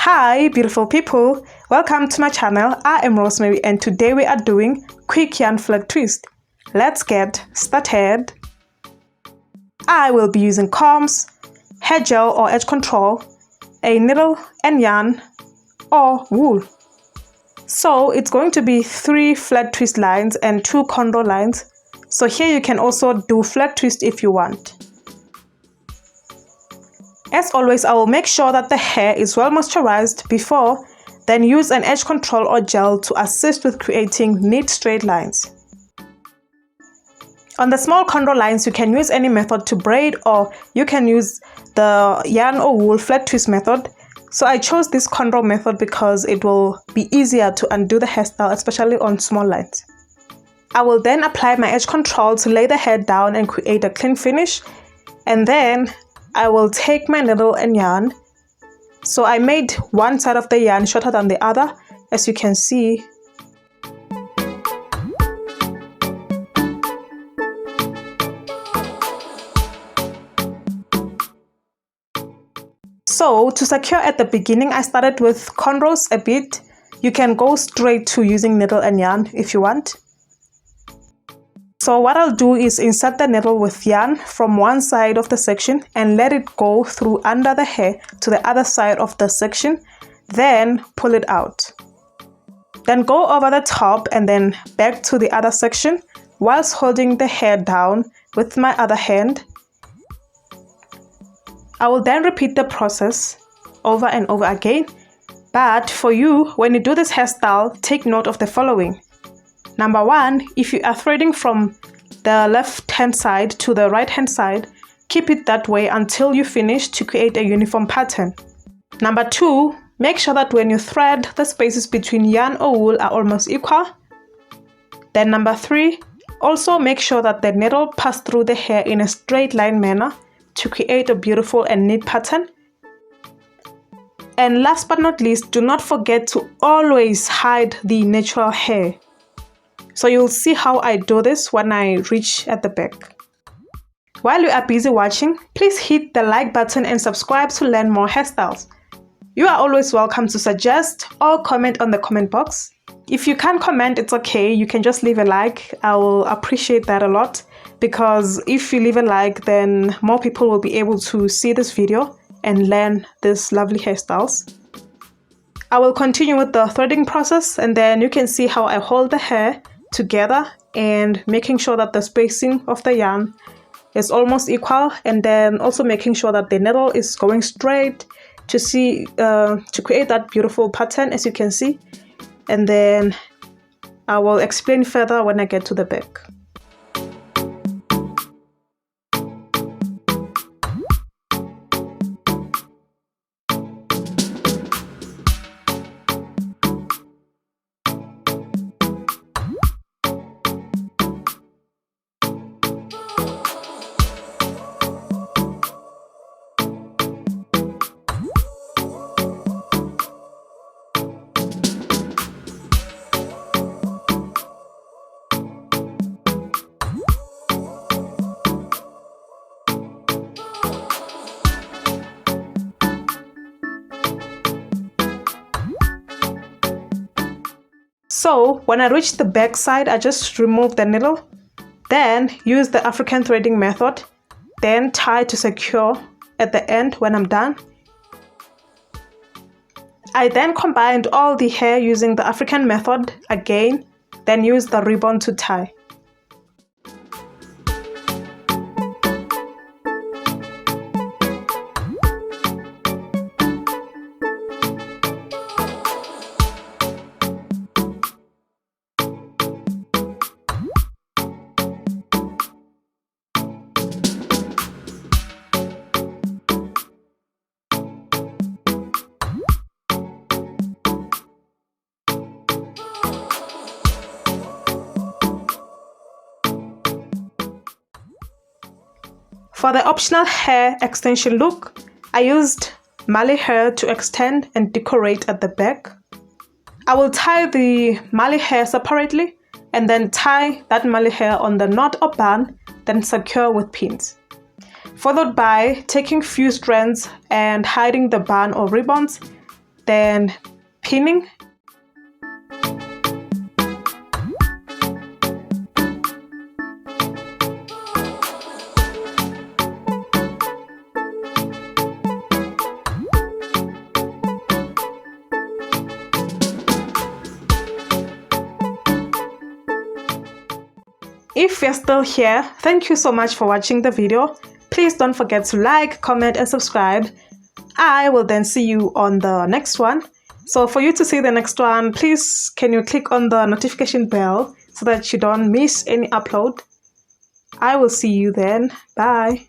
Hi beautiful people, welcome to my channel. I am Rosemary and today we are doing quick yarn flat twist. Let's get started. I will be using combs, hair gel or edge control, a needle and yarn or wool. So it's going to be 3 flat twist lines and 2 contour lines. So here you can also do flat twist if you want. As always, I will make sure that the hair is well moisturized before, then use an edge control or gel to assist with creating neat straight lines. On the small contour lines, you can use any method to braid or you can use the yarn or wool flat twist method. So I chose this contour method because it will be easier to undo the hairstyle, especially on small lines. I will then apply my edge control to lay the hair down and create a clean finish, and then I will take my needle and yarn. So I made one side of the yarn shorter than the other, as you can see. So to secure at the beginning, I started with cornrows a bit. You can go straight to using needle and yarn if you want. So what I'll do is insert the needle with yarn from one side of the section and let it go through under the hair to the other side of the section, then pull it out. Then go over the top and then back to the other section whilst holding the hair down with my other hand. I will then repeat the process over and over again, but for you, when you do this hairstyle, take note of the following. Number 1, if you are threading from the left hand side to the right hand side, keep it that way until you finish to create a uniform pattern. Number 2, make sure that when you thread, the spaces between yarn or wool are almost equal. Then number 3, also make sure that the needle passes through the hair in a straight line manner to create a beautiful and neat pattern. And last but not least, do not forget to always hide the natural hair. So you'll see how I do this when I reach at the back. While you are busy watching, please hit the like button and subscribe to learn more hairstyles. You are always welcome to suggest or comment on the comment box. If you can't comment, it's okay, you can just leave a like. I will appreciate that a lot, because if you leave a like, then more people will be able to see this video and learn these lovely hairstyles. I will continue with the threading process, and then you can see how I hold the hair together and making sure that the spacing of the yarn is almost equal, and then also making sure that the needle is going straight to create that beautiful pattern, as you can see. And then I will explain further when I get to the back. So when I reach the back side, I just remove the needle, then use the African threading method, then tie to secure at the end when I'm done. I then combined all the hair using the African method again, then use the ribbon to tie. For the optional hair extension look, I used Marley hair to extend and decorate at the back. I will tie the Marley hair separately and then tie that Marley hair on the knot or bun, then secure with pins. Followed by taking few strands and hiding the bun or ribbons, then pinning. If you're still here, thank you so much for watching the video. Please don't forget to like, comment, and subscribe. I will then see you on the next one. So for you to see the next one, please can you click on the notification bell so that you don't miss any upload. I will see you then. Bye.